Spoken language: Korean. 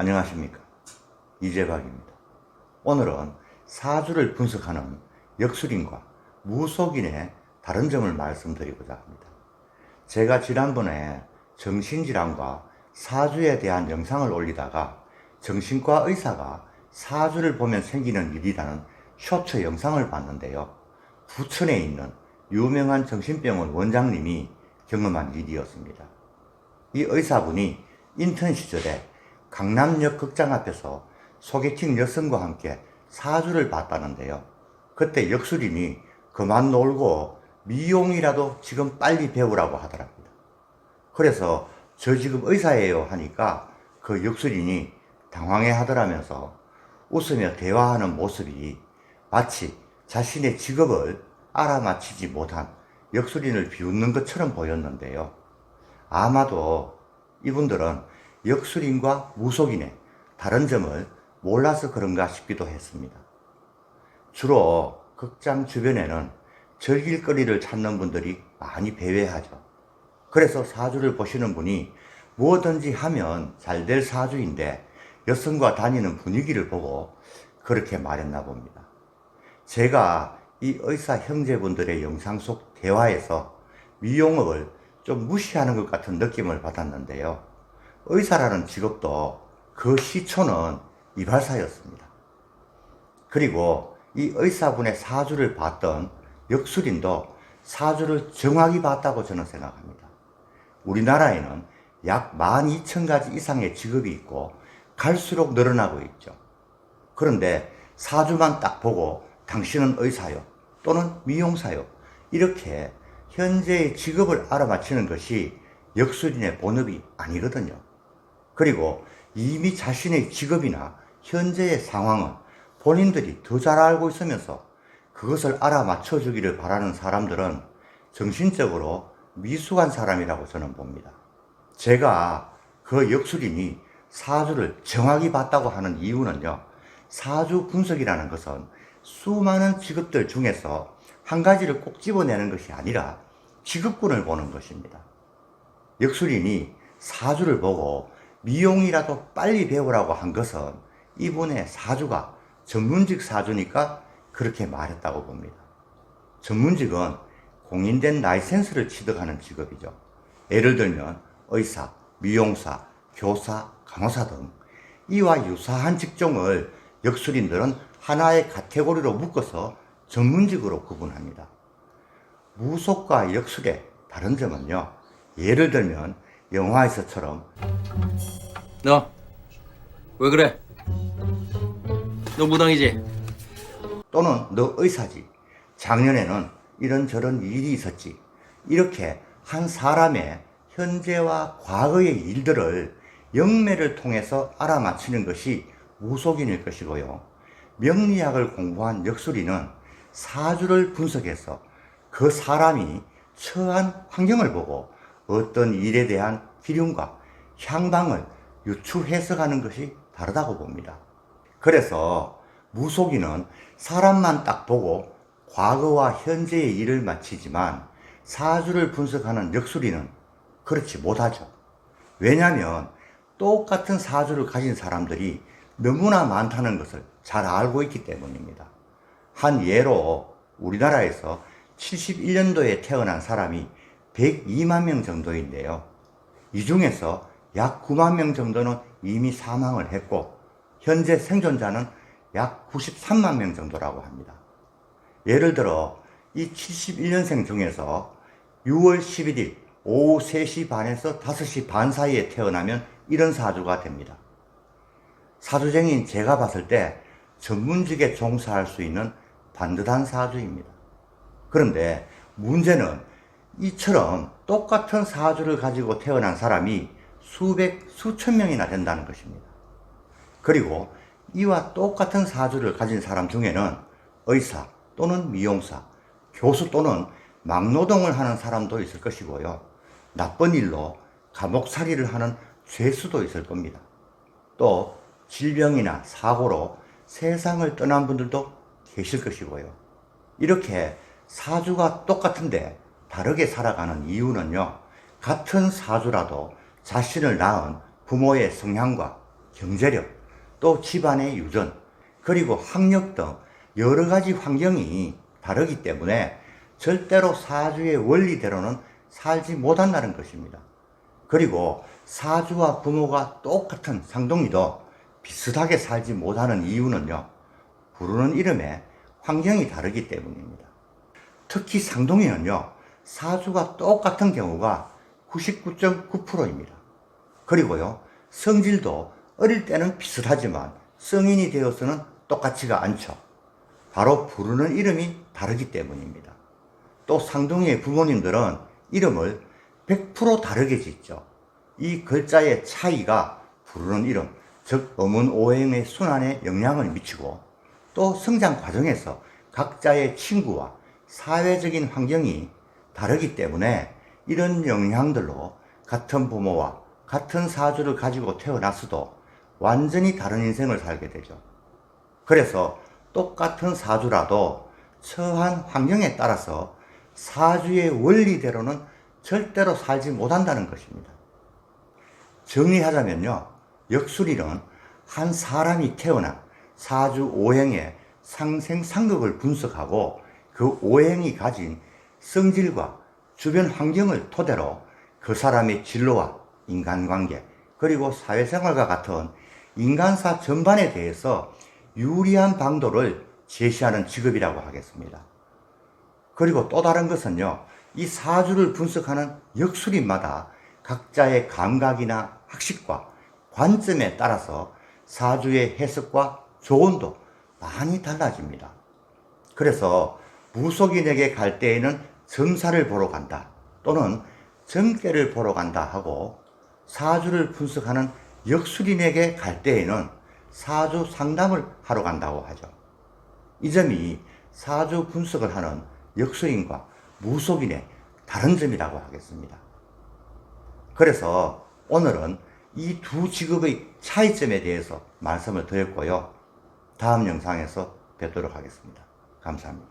안녕하십니까, 이재박입니다. 오늘은 사주를 분석하는 역술인과 무속인의 다른 점을 말씀드리고자 합니다. 제가 지난번에 정신질환과 사주에 대한 영상을 올리다가 정신과 의사가 사주를 보면 생기는 일이라는 쇼츠 영상을 봤는데요, 부천에 있는 유명한 정신병원 원장님이 경험한 일이었습니다. 이 의사분이 인턴 시절에 강남역 극장 앞에서 소개팅 여성과 함께 사주를 봤다는데요, 그때 역술인이 그만 놀고 미용이라도 지금 빨리 배우라고 하더랍니다. 그래서 저 지금 의사예요 하니까 그 역술인이 당황해 하더라면서 웃으며 대화하는 모습이 마치 자신의 직업을 알아맞히지 못한 역술인을 비웃는 것처럼 보였는데요, 아마도 이분들은 역술인과 무속인의 다른 점을 몰라서 그런가 싶기도 했습니다. 주로 극장 주변에는 즐길거리를 찾는 분들이 많이 배회하죠. 그래서 사주를 보시는 분이 무엇든지 하면 잘 될 사주인데 여성과 다니는 분위기를 보고 그렇게 말했나 봅니다. 제가 이 의사 형제분들의 영상 속 대화에서 미용업을 좀 무시하는 것 같은 느낌을 받았는데요, 의사라는 직업도 그 시초는 이발사였습니다. 그리고 이 의사분의 사주를 봤던 역술인도 사주를 정확히 봤다고 저는 생각합니다. 우리나라에는 약 12,000가지 이상의 직업이 있고 갈수록 늘어나고 있죠. 그런데 사주만 딱 보고 당신은 의사요 또는 미용사요 이렇게 현재의 직업을 알아맞히는 것이 역술인의 본업이 아니거든요. 그리고 이미 자신의 직업이나 현재의 상황은 본인들이 더 잘 알고 있으면서 그것을 알아맞혀 주기를 바라는 사람들은 정신적으로 미숙한 사람이라고 저는 봅니다. 제가 그 역술인이 사주를 정확히 봤다고 하는 이유는요, 사주 분석이라는 것은 수많은 직업들 중에서 한 가지를 꼭 집어내는 것이 아니라 직업군을 보는 것입니다. 역술인이 사주를 보고 미용이라도 빨리 배우라고 한 것은 이분의 사주가 전문직 사주니까 그렇게 말했다고 봅니다. 전문직은 공인된 라이센스를 취득하는 직업이죠. 예를 들면 의사, 미용사, 교사, 간호사 등 이와 유사한 직종을 역술인들은 하나의 카테고리로 묶어서 전문직으로 구분합니다. 무속과 역술의 다른 점은요, 예를 들면 영화에서처럼 너 왜 그래? 너 무당이지? 또는 너 의사지, 작년에는 이런저런 일이 있었지, 이렇게 한 사람의 현재와 과거의 일들을 영매를 통해서 알아맞히는 것이 무속인일 것이고요, 명리학을 공부한 역술인은 사주를 분석해서 그 사람이 처한 환경을 보고 어떤 일에 대한 기륜과 향방을 유추 해석하는 것이 다르다고 봅니다. 그래서 무속인은 사람만 딱 보고 과거와 현재의 일을 맞히지만 사주를 분석하는 역술인은 그렇지 못하죠. 왜냐하면 똑같은 사주를 가진 사람들이 너무나 많다는 것을 잘 알고 있기 때문입니다. 한 예로 우리나라에서 71년도에 태어난 사람이 102만 명 정도인데요, 이 중에서 약 9만 명 정도는 이미 사망을 했고 현재 생존자는 약 93만 명 정도라고 합니다. 예를 들어 이 71년생 중에서 6월 11일 오후 3시 반에서 5시 반 사이에 태어나면 이런 사주가 됩니다. 사주쟁이인 제가 봤을 때 전문직에 종사할 수 있는 반듯한 사주입니다. 그런데 문제는 이처럼 똑같은 사주를 가지고 태어난 사람이 수백, 수천 명이나 된다는 것입니다. 그리고 이와 똑같은 사주를 가진 사람 중에는 의사 또는 미용사, 교수 또는 막노동을 하는 사람도 있을 것이고요, 나쁜 일로 감옥살이를 하는 죄수도 있을 겁니다. 또 질병이나 사고로 세상을 떠난 분들도 계실 것이고요. 이렇게 사주가 똑같은데 다르게 살아가는 이유는요, 같은 사주라도 자신을 낳은 부모의 성향과 경제력, 또 집안의 유전, 그리고 학력 등 여러 가지 환경이 다르기 때문에 절대로 사주의 원리대로는 살지 못한다는 것입니다. 그리고 사주와 부모가 똑같은 쌍둥이도 비슷하게 살지 못하는 이유는요, 부르는 이름에 환경이 다르기 때문입니다. 특히 쌍둥이는요, 사주가 똑같은 경우가 99.9%입니다. 그리고요, 성질도 어릴 때는 비슷하지만 성인이 되어서는 똑같지가 않죠. 바로 부르는 이름이 다르기 때문입니다. 또 쌍둥이의 부모님들은 이름을 100% 다르게 짓죠. 이 글자의 차이가 부르는 이름, 즉 어문 오행의 순환에 영향을 미치고, 또 성장 과정에서 각자의 친구와 사회적인 환경이 다르기 때문에 이런 영향들로 같은 부모와 같은 사주를 가지고 태어났어도 완전히 다른 인생을 살게 되죠. 그래서 똑같은 사주라도 처한 환경에 따라서 사주의 원리대로는 절대로 살지 못한다는 것입니다. 정리하자면요, 역술이는 한 사람이 태어난 사주 오행의 상생상극을 분석하고 그 오행이 가진 성질과 주변 환경을 토대로 그 사람의 진로와 인간관계, 그리고 사회생활과 같은 인간사 전반에 대해서 유리한 방도를 제시하는 직업이라고 하겠습니다. 그리고 또 다른 것은요, 이 사주를 분석하는 역술인마다 각자의 감각이나 학식과 관점에 따라서 사주의 해석과 조언도 많이 달라집니다. 그래서 무속인에게 갈 때에는 점사를 보러 간다, 또는 점괘를 보러 간다 하고, 사주를 분석하는 역술인에게 갈 때에는 사주 상담을 하러 간다고 하죠. 이 점이 사주 분석을 하는 역술인과 무속인의 다른 점이라고 하겠습니다. 그래서 오늘은 이 두 직업의 차이점에 대해서 말씀을 드렸고요. 다음 영상에서 뵙도록 하겠습니다. 감사합니다.